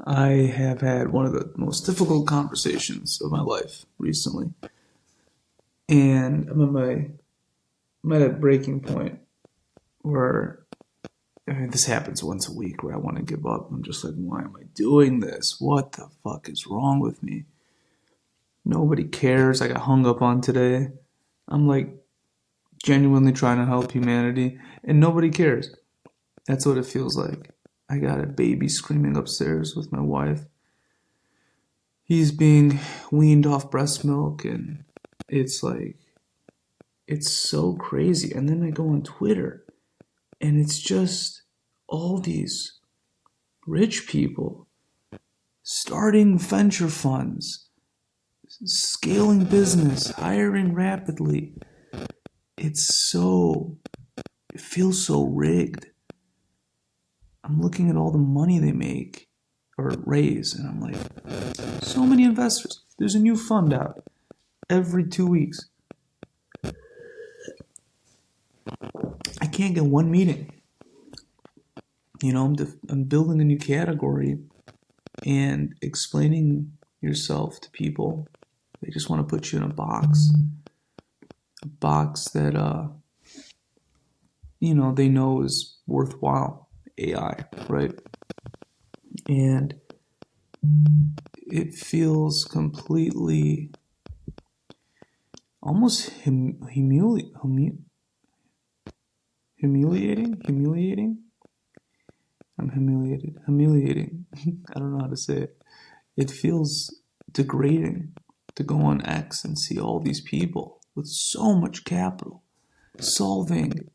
I have had one of the most difficult conversations of my life recently, and I'm at a breaking point where this happens once a week where I want to give up. I'm just like, why am I doing this? What the fuck is wrong with me? Nobody cares. I got hung up on today. I'm like genuinely trying to help humanity, and nobody cares. That's what it feels like. I got a baby screaming upstairs with my wife. He's being weaned off breast milk, and it's like, it's so crazy. And then I go on Twitter, and it's just all these rich people starting venture funds, scaling business, hiring rapidly. It feels so rigged. I'm looking at all the money they make or raise, and I'm like, so many investors. There's a new fund out every 2 weeks. I can't get one meeting. I'm building a new category and explaining yourself to people. They just want to put you in a box that they know is worthwhile. AI, right? And it feels completely almost humiliating. I'm humiliated. Humiliating. I don't know how to say it. It feels degrading to go on X and see all these people with so much capital solving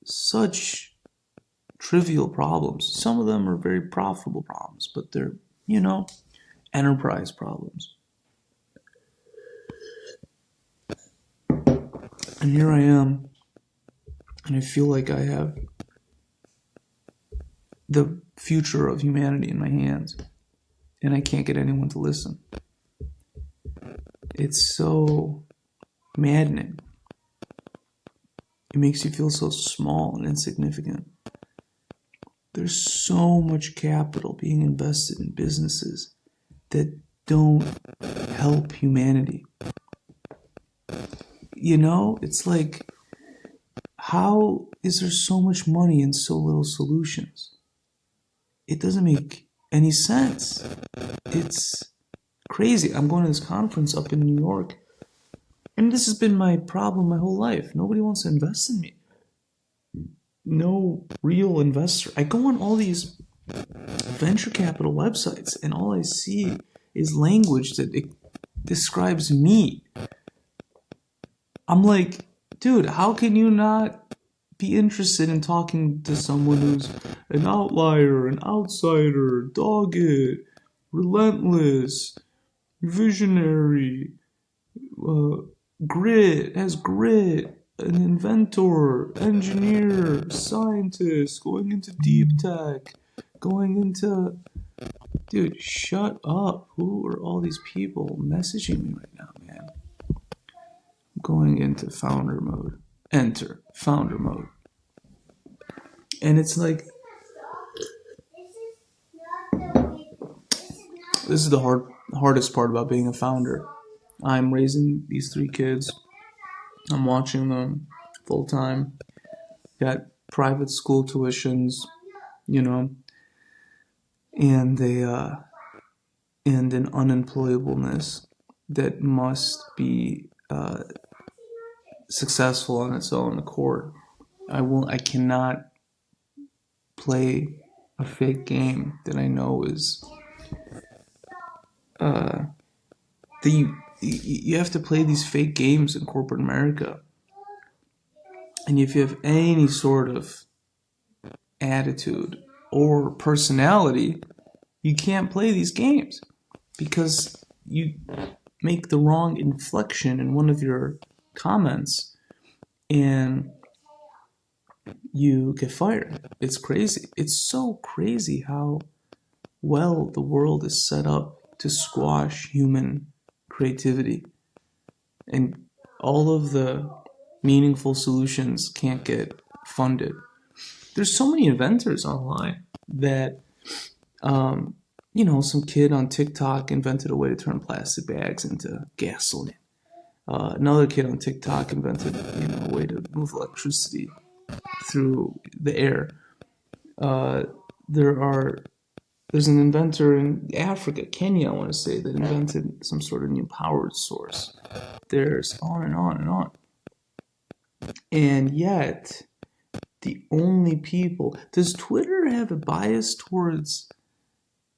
such trivial problems. Some of them are very profitable problems, but they're, enterprise problems. And here I am, and I feel like I have the future of humanity in my hands, and I can't get anyone to listen. It's so maddening. It makes you feel so small and insignificant. There's so much capital being invested in businesses that don't help humanity. It's like, how is there so much money and so little solutions? It doesn't make any sense. It's crazy. I'm going to this conference up in New York, and this has been my problem my whole life. Nobody wants to invest in me. No real investor. I go on all these venture capital websites, and all I see is language that it describes me. I'm like, dude, how can you not be interested in talking to someone who's an outlier, an outsider, dogged, relentless, visionary, has grit, an inventor, engineer, scientist, going into deep tech, going into... Dude, shut up. Who are all these people messaging me right now, man? I'm going into founder mode. Enter founder mode. And it's like, this is the hardest part about being a founder. I'm raising these 3 kids. I'm watching them full time. Got private school tuitions, and and an unemployableness that must be successful on its own accord. I cannot play a fake game that I know is you have to play these fake games in corporate America. And if you have any sort of attitude or personality, you can't play these games because you make the wrong inflection in one of your comments and you get fired. It's crazy. It's so crazy how well the world is set up to squash human creativity. And all of the meaningful solutions can't get funded. There's so many inventors online that some kid on TikTok invented a way to turn plastic bags into gasoline. Another kid on TikTok invented, a way to move electricity through the air. Uh, there are there's an inventor in Africa, Kenya, I want to say, that invented some sort of new power source. There's on and on and on. And yet, the only people. Does Twitter have a bias towards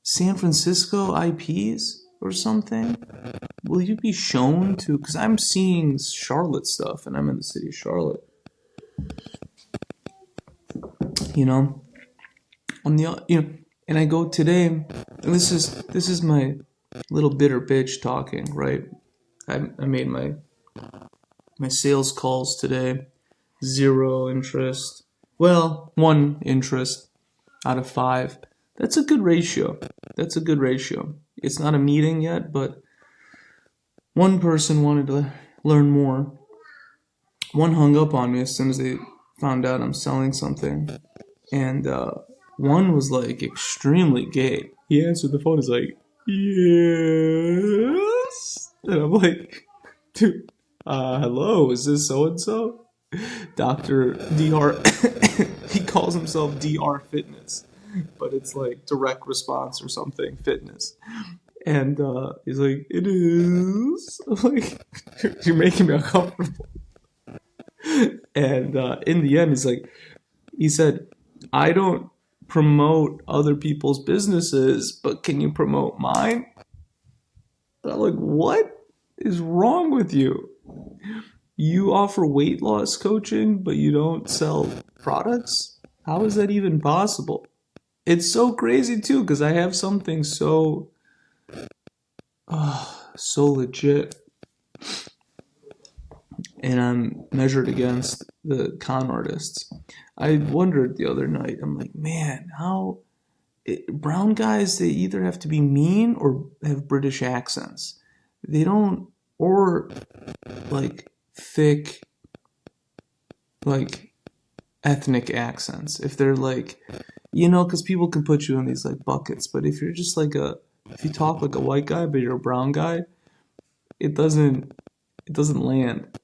San Francisco IPs or something? Will you be shown to? Because I'm seeing Charlotte stuff, and I'm in the city of Charlotte. You know, and I go today. And this is my little bitter bitch talking, right? I made my sales calls today. 0 interest. Well, 1 interest out of 5. That's a good ratio. That's a good ratio. It's not a meeting yet, but one person wanted to learn more. One hung up on me as soon as they found out I'm selling something. And one was like extremely gay. He answered the phone, he's like, yes. And I'm like, dude, hello, is this so-and-so? Dr. DR, he calls himself DR Fitness, but it's like direct response or something, fitness. And he's like, it is. I'm like, you're making me uncomfortable. And in the end, he said, I don't promote other people's businesses, but can you promote mine? And I'm like, what is wrong with you? You offer weight loss coaching, but you don't sell products? How is that even possible? It's so crazy too, because I have something so legit, and I'm measured against the con artists. I wondered the other night, I'm like, man, brown guys, they either have to be mean or have British accents. They don't, or like thick, like ethnic accents. If they're like, because people can put you in these like buckets, but if you're just if you talk like a white guy but you're a brown guy, it doesn't land,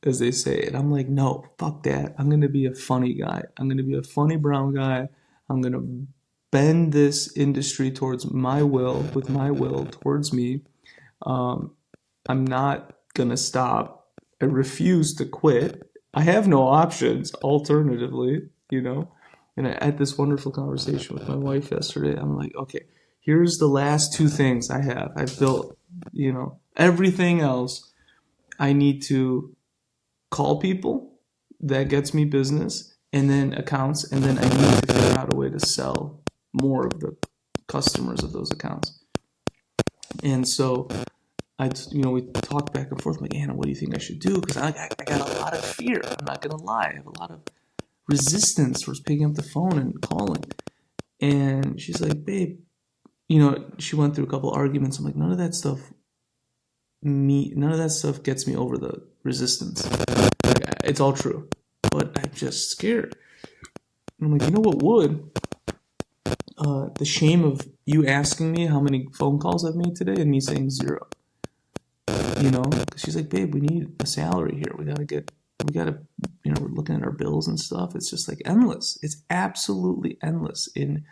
as they say. And I'm like, no, fuck that. I'm gonna be a funny guy. I'm gonna be a funny brown guy. I'm gonna bend this industry towards my will, with my will towards me. I'm not gonna stop. I refuse to quit. I have no options alternatively, And I had this wonderful conversation with my wife yesterday. I'm like, okay, here's the last 2 things I have. I've built, everything else. I need to call people. That gets me business, and then accounts, and then I need to figure out a way to sell more of the customers of those accounts. And so we talked back and forth. I'm like, Anna, what do you think I should do? Because I got a lot of fear. I'm not gonna lie. I have a lot of resistance towards picking up the phone and calling. And she's like, babe, she went through a couple arguments. I'm like, none of that stuff gets me over the resistance. It's all true, but I'm just scared. And I'm like, you know what would? The shame of you asking me how many phone calls I've made today and me saying 0. Because she's like, babe, we need a salary here. We gotta, we're looking at our bills and stuff. It's just like endless. It's absolutely endless. In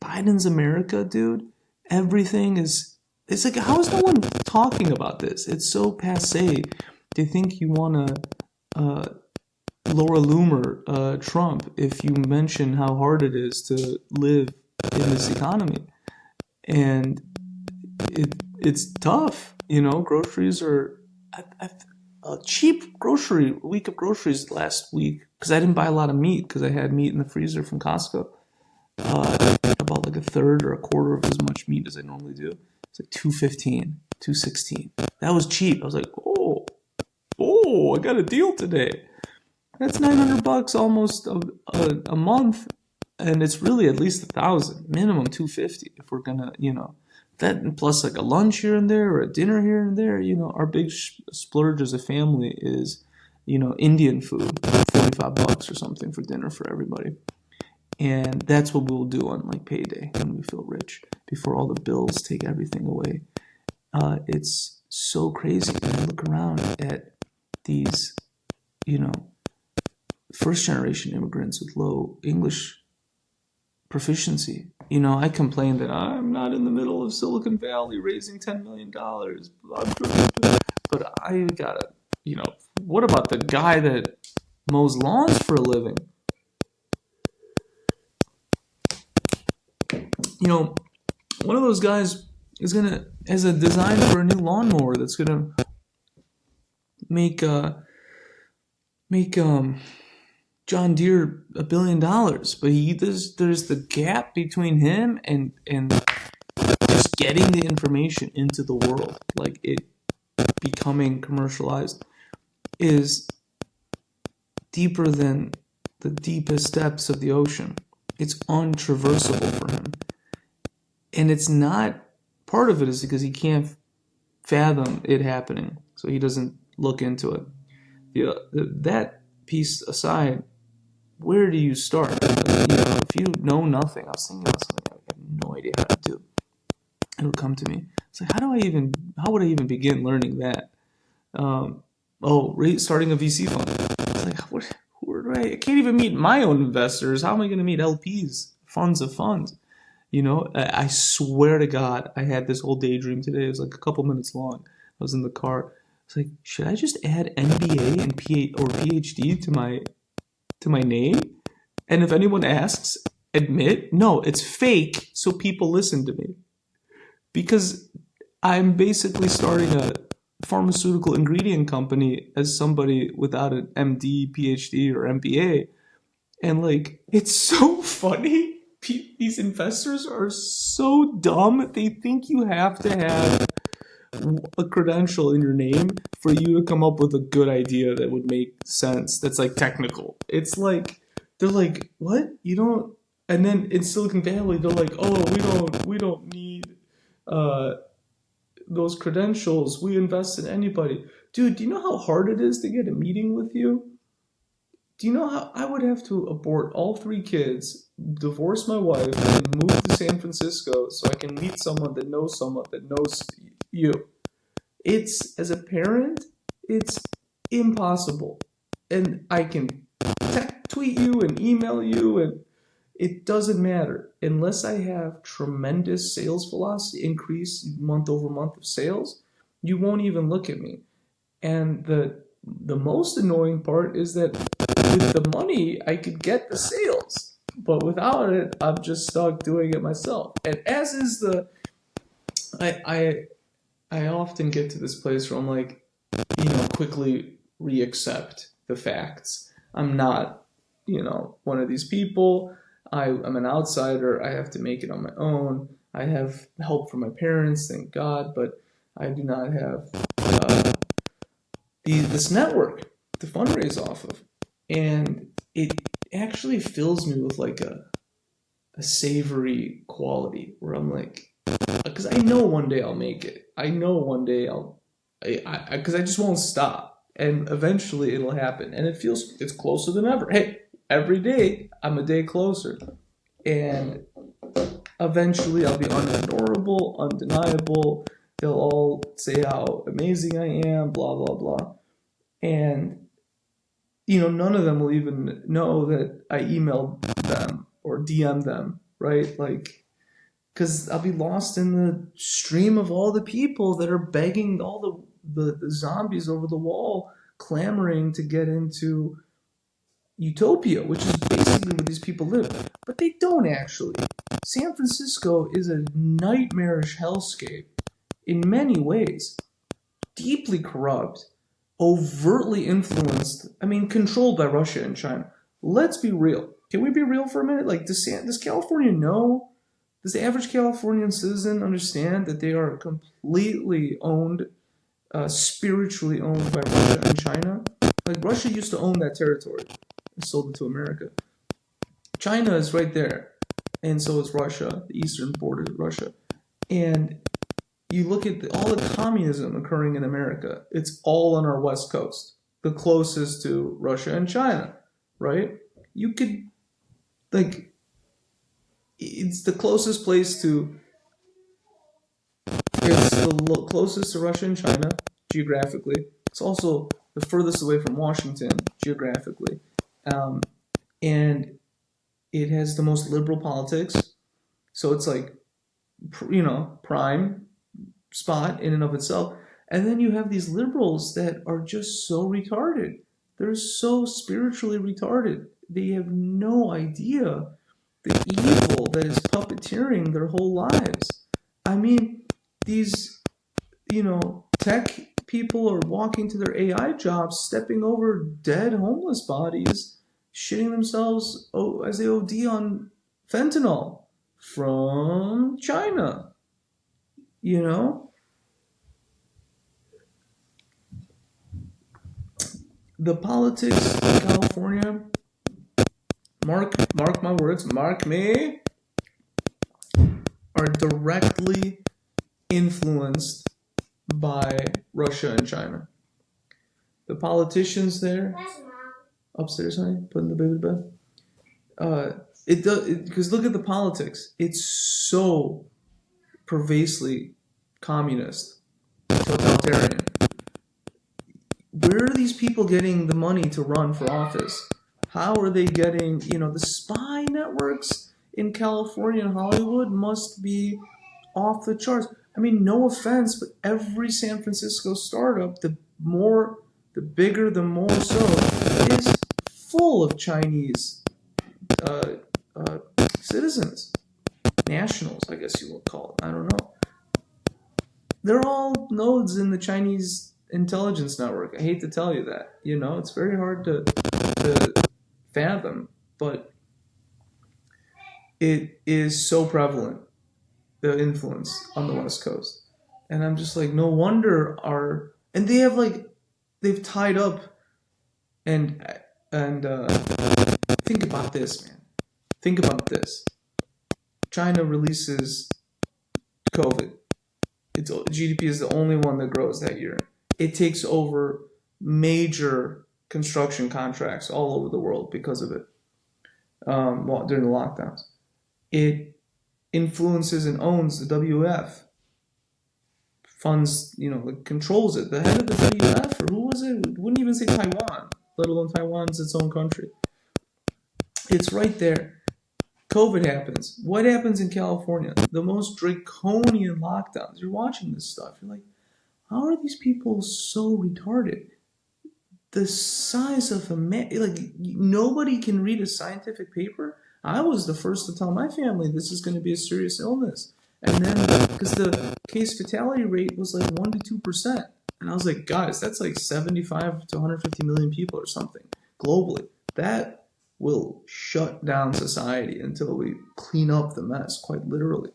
Biden's America, dude, everything is, it's like, how is no one talking about this? It's so passe. They think you want to Laura Loomer Trump if you mention how hard it is to live in this economy. And it's tough, groceries are a cheap week of groceries last week, because I didn't buy a lot of meat because I had meat in the freezer from Costco. I bought like a third or a quarter of as much meat as I normally do. It's like $2.15, $2.16. That was cheap. I was like, I got a deal today. That's $900 almost a month, and it's really at least 1,000, minimum 250 if we're gonna, that plus like a lunch here and there or a dinner here and there. Our big splurge as a family is, Indian food, $45 or something for dinner for everybody. And that's what we'll do on like payday when we feel rich, before all the bills take everything away. It's so crazy. I look around at these, you know, first generation immigrants with low English proficiency. I complain that I'm not in the middle of Silicon Valley raising $10 million. But I gotta, what about the guy that mows lawns for a living? One of those guys has a design for a new lawnmower that's gonna make John Deere $1 billion, but there's the gap between him and just getting the information into the world, like it becoming commercialized, is deeper than the deepest depths of the ocean. It's untraversable for him, and it's not. Part of it is because he can't fathom it happening, so he doesn't look into it. That piece aside, where do you start? If you know nothing, I was thinking about something I have no idea how to do. It would come to me. It's like, how would I even begin learning that? Starting a VC fund. It's like, I can't even meet my own investors. How am I going to meet LPs, funds of funds? I swear to God, I had this whole daydream today. It was like a couple minutes long. I was in the car. It's like, should I just add MBA and PhD to my name? And if anyone asks, admit, no, it's fake, so people listen to me. Because I'm basically starting a pharmaceutical ingredient company as somebody without an MD, PhD, or MBA. And like, it's so funny. These investors are so dumb. They think you have to have a credential in your name for you to come up with a good idea that would make sense. That's like technical. It's like, they're like, what? You don't? And then in Silicon Valley, they're like, oh, we don't need those credentials. We invest in anybody. Dude, do you know how hard it is to get a meeting with you? Do you know how I would have to abort all 3 kids, divorce my wife, and move to San Francisco so I can meet someone that knows you? As a parent, it's impossible. And I can tweet you and email you, and it doesn't matter. Unless I have tremendous sales velocity, increase month over month of sales, you won't even look at me. And the most annoying part is that with the money, I could get the sales, but without it, I'm just stuck doing it myself. And as is I often get to this place where I'm like, quickly reaccept the facts. I'm not, one of these people. I'm an outsider. I have to make it on my own. I have help from my parents, thank God, but I do not have this network to fundraise off of. And it actually fills me with like a savory quality where I'm like, because I know one day I'll make it. I know one day because I just won't stop. And eventually it'll happen. And it's closer than ever. Hey, every day I'm a day closer. And eventually I'll be unignorable, undeniable. They'll all say how amazing I am, blah, blah, blah. And none of them will even know that I emailed them or DM them, right? Like, because I'll be lost in the stream of all the people that are begging, all the zombies over the wall, clamoring to get into utopia, which is basically where these people live. But they don't actually. San Francisco is a nightmarish hellscape in many ways. Deeply corrupt, overtly influenced, controlled by Russia and China. Let's be real. Can we be real for a minute? Like, does California know? Does the average Californian citizen understand that they are completely owned, spiritually owned by Russia and China? Like, Russia used to own that territory and sold it to America. China is right there, and so is Russia, the eastern border of Russia. And you look at all the communism occurring in America, it's all on our west coast, the closest to Russia and China, right? You could, like, it's the closest place to it's the closest to Russia and China geographically. It's also the furthest away from Washington geographically, um, and it has the most liberal politics. So it's like prime spot in and of itself. And then you have these liberals that are just so retarded. They're so spiritually retarded. They have no idea the evil that is puppeteering their whole lives. I mean, these, tech people are walking to their AI jobs, stepping over dead homeless bodies, shitting themselves as they OD on fentanyl from China. You know, the politics in California, mark my words, mark me, are directly influenced by Russia and China. The politicians there, upstairs, honey, putting the baby to bed. It does because look at the politics. It's so pervasively communist, totalitarian. Where are these people getting the money to run for office? How are they getting, the spy networks in California and Hollywood must be off the charts. I mean, no offense, but every San Francisco startup, the bigger, the more so, is full of Chinese uh, citizens, nationals, I guess you would call it. I don't know. They're all nodes in the Chinese intelligence network. I hate to tell you that. It's very hard to fathom, but it is so prevalent, the influence on the West Coast. And I'm just like, no wonder and they have they've tied up and think about this, man. Think about this. China releases COVID. Its GDP is the only one that grows that year. It takes over major construction contracts all over the world because of it. During the lockdowns, it influences and owns the WF, funds, controls it. The head of the WF, or who was it? Wouldn't even say Taiwan, let alone Taiwan's its own country. It's right there. COVID happens. What happens in California? The most draconian lockdowns. You're watching this stuff. You're like, how are these people so retarded? The size of a man, nobody can read a scientific paper. I was the first to tell my family this is going to be a serious illness. And then, because the case fatality rate was like 1 to 2%. And I was like, guys, that's like 75 to 150 million people or something globally. That will shut down society until we clean up the mess, quite literally.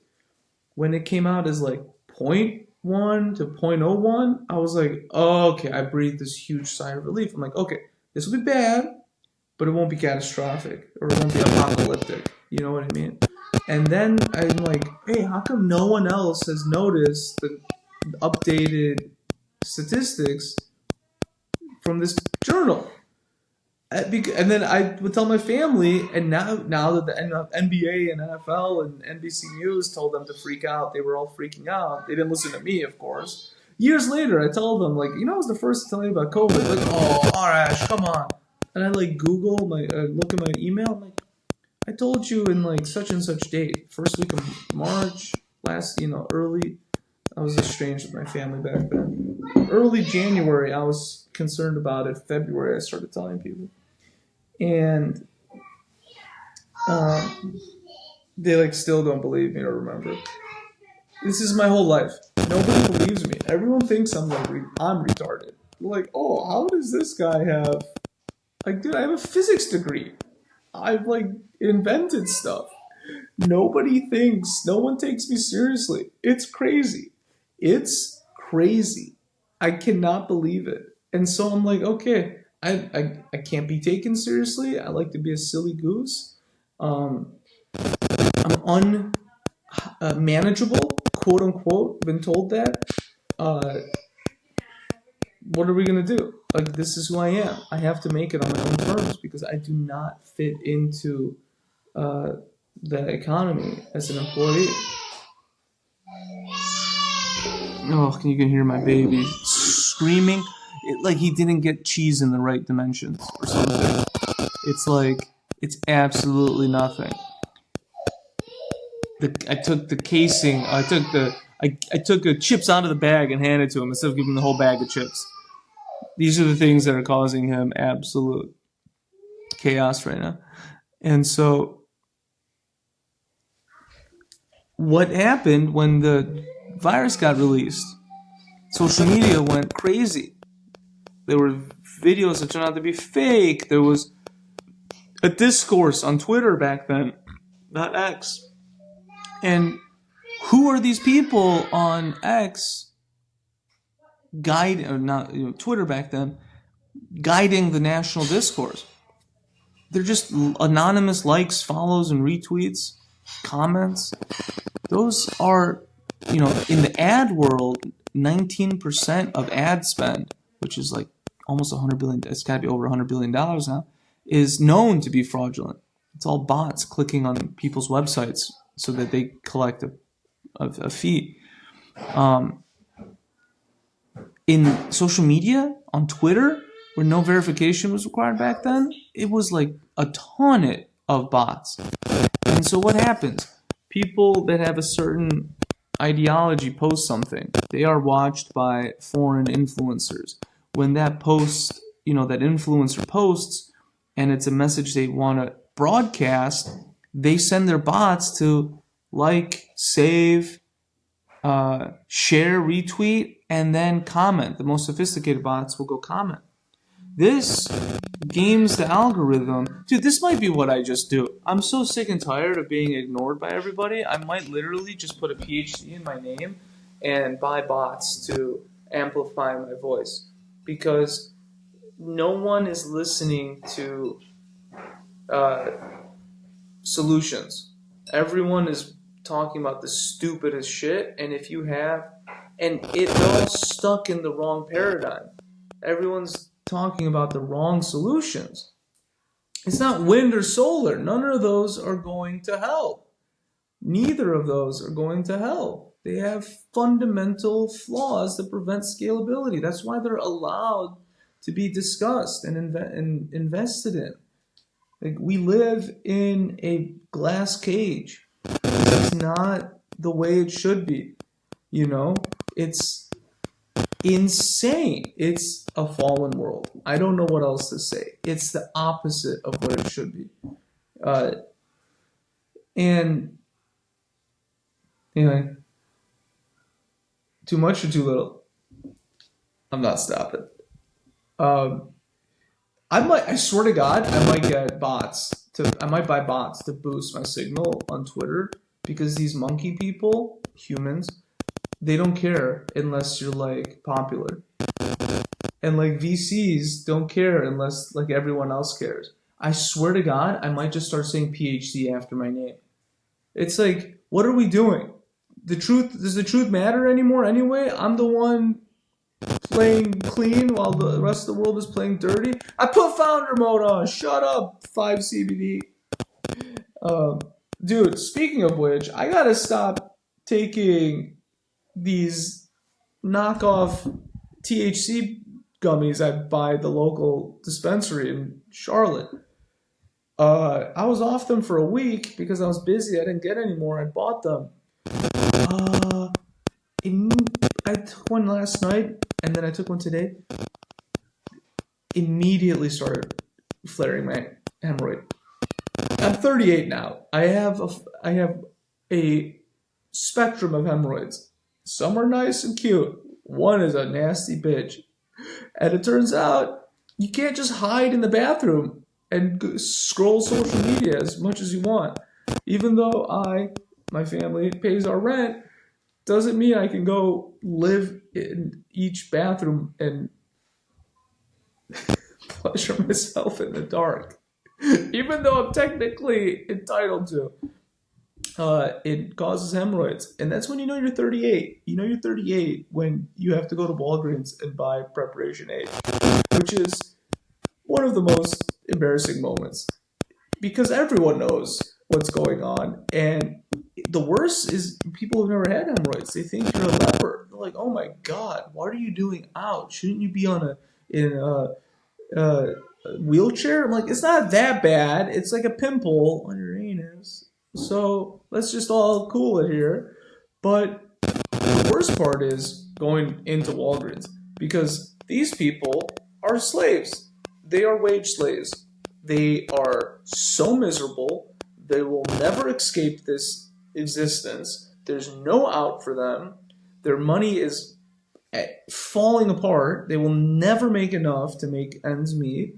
When it came out as like 0.1 to 0.01, I was like, oh, okay, I breathed this huge sigh of relief. I'm like, okay, this will be bad, but it won't be catastrophic or it won't be apocalyptic. You know what I mean? And then I'm like, hey, how come no one else has noticed the updated statistics from this journal? And then I would tell my family, and now that the NBA and NFL and NBC News told them to freak out, they were all freaking out. They didn't listen to me, of course. Years later, I told them, I was the first to tell you about COVID. Like, oh, Arash, come on. And I Google, look at my email. I'm like, I told you in such and such date, first week of March, early. I was estranged with my family back then. Early January, I was concerned about it. February, I started telling people. And they still don't believe me or remember. This is my whole life. Nobody believes me. Everyone thinks I'm retarded. They're like, oh, how does this guy have? Dude, I have a physics degree. I've invented stuff. Nobody thinks. No one takes me seriously. It's crazy. It's crazy. I cannot believe it. And so I'm like, okay. I can't be taken seriously. I like to be a silly goose. I'm unmanageable, quote unquote. Been told that. What are we gonna do? This is who I am. I have to make it on my own terms because I do not fit into the economy as an employee. Oh, you can hear my baby screaming like he didn't get cheese in the right dimensions or something. It's like, it's absolutely nothing. I took the casing, I took the chips out of the bag and handed it to him instead of giving him the whole bag of chips. These are the things that are causing him absolute chaos right now. And so, what happened when the virus got released? Social media went crazy. There were videos that turned out to be fake. There was a discourse on Twitter back then, not X. And who are these people on X Twitter back then, guiding the national discourse? They're just anonymous likes, follows, and retweets, comments. Those are, in the ad world, 19% of ad spend, which is like almost $100 billion, it's got to be over $100 billion now, is known to be fraudulent. It's all bots clicking on people's websites so that they collect a fee. In social media, on Twitter, where no verification was required back then, it was like a ton of bots. And so what happens? People that have a certain ideology post something. They are watched by foreign influencers. When that that influencer posts, and it's a message they want to broadcast, they send their bots to like, save, share, retweet, and then comment. The most sophisticated bots will go comment. This games the algorithm. Dude, this might be what I just do. I'm so sick and tired of being ignored by everybody. I might literally just put a PhD in my name and buy bots to amplify my voice. Because no one is listening to solutions. Everyone is talking about the stupidest shit, and they're all stuck in the wrong paradigm. Everyone's talking about the wrong solutions. It's not wind or solar. None of those are going to help. Neither of those are going to help. They have fundamental flaws that prevent scalability. That's why they're allowed to be discussed and invested in. Like, we live in a glass cage. It's not the way it should be. It's insane. It's a fallen world. I don't know what else to say. It's the opposite of what it should be. And anyway, too much or too little? I'm not stopping. I swear to God, I might buy bots to boost my signal on Twitter, because these monkey people, humans, they don't care unless you're like popular. And like VCs don't care unless like everyone else cares. I swear to God, I might just start saying PhD after my name. It's like, what are we doing? Does the truth matter anymore anyway? I'm the one playing clean while the rest of the world is playing dirty. I put founder mode on. Shut up, 5CBD. Dude, speaking of which, I gotta stop taking these knockoff THC gummies I buy at the local dispensary in Charlotte. I was off them for a week because I was busy. I didn't get any more. I bought them. I took one last night, and then I took one today. Immediately started flaring my hemorrhoid. I'm 38 now. I have a spectrum of hemorrhoids. Some are nice and cute. One is a nasty bitch. And it turns out you can't just hide in the bathroom and scroll social media as much as you want. Even though my family pays our rent, doesn't mean I can go live in each bathroom and pleasure myself in the dark. Even though I'm technically entitled to. It causes hemorrhoids. And that's when you know you're 38. You know you're 38 when you have to go to Walgreens and buy Preparation A, which is one of the most embarrassing moments. Because everyone knows what's going on. And the worst is people who've never had hemorrhoids. They think you're a leper. They're like, oh my God, what are you doing out? Shouldn't you be in a wheelchair? I'm like, it's not that bad. It's like a pimple on your anus. So let's just all cool it here. But the worst part is going into Walgreens because these people are slaves. They are wage slaves. They are so miserable. They will never escape this existence. There's no out for them. Their money is falling apart. They will never make enough to make ends meet.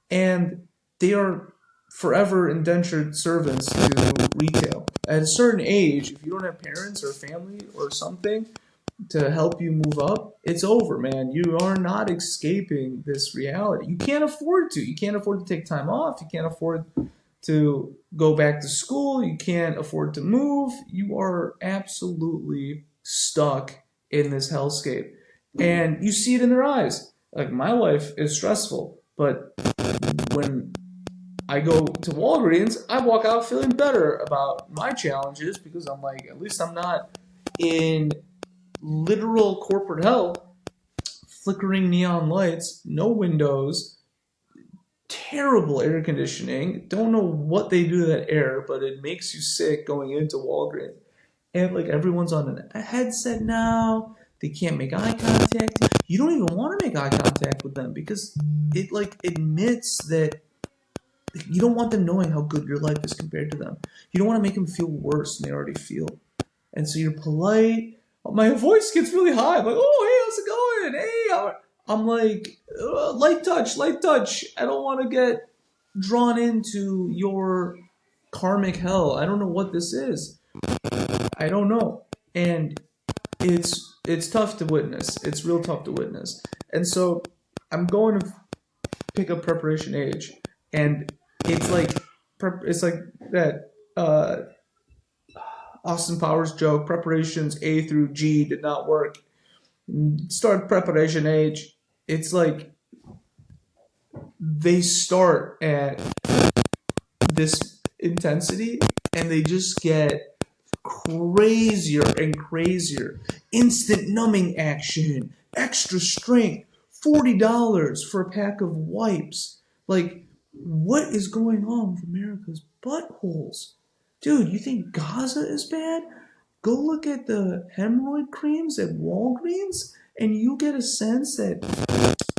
And they are forever indentured servants to retail. At a certain age, if you don't have parents or family or something to help you move up, it's over, man. You are not escaping this reality. You can't afford to. You can't afford to take time off. You can't afford to go back to school. You can't afford to move. You are absolutely stuck in this hellscape. And you see it in their eyes. Like, my life is stressful, but when I go to Walgreens, I walk out feeling better about my challenges because I'm like, at least I'm not in literal corporate hell, flickering neon lights, no windows, terrible air conditioning. Don't know what they do to that air, but it makes you sick going into Walgreens. And like, everyone's on a headset now. They can't make eye contact. You don't even want to make eye contact with them because it like admits that you don't want them knowing how good your life is compared to them. You don't want to make them feel worse than they already feel. And so you're polite. My voice gets really high. I'm like, oh, hey, how's it going? Hey, I'm like, light touch, light touch. I don't want to get drawn into your karmic hell. I don't know what this is. I don't know. And it's tough to witness. It's real tough to witness. And so I'm going to pick up Preparation Age, and it's like that Austin Powers joke. Preparations A through G did not work. Start Preparation Age. It's like they start at this intensity and they just get crazier and crazier. Instant numbing action, extra strength, $40 for a pack of wipes. Like, what is going on with America's buttholes? Dude, you think Gaza is bad? Go look at the hemorrhoid creams at Walgreens and you get a sense that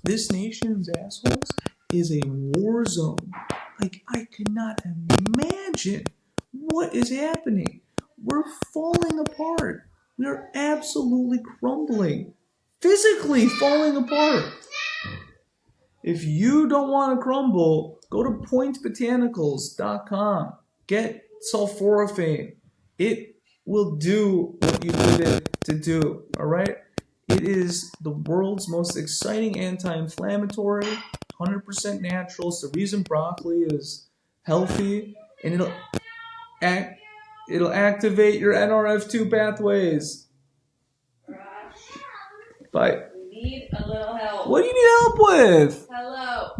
this nation's assholes is a war zone. Like, I cannot imagine what is happening. We're falling apart. We're absolutely crumbling. Physically falling apart. If you don't want to crumble, go to pointbotanicals.com. Get sulforaphane. It will do what you did it to do. All right? It is the world's most exciting anti-inflammatory, 100% natural. It's the reason broccoli is healthy, and it'll activate your NRF2 pathways. Bye. We need a little help. What do you need help with? Hello.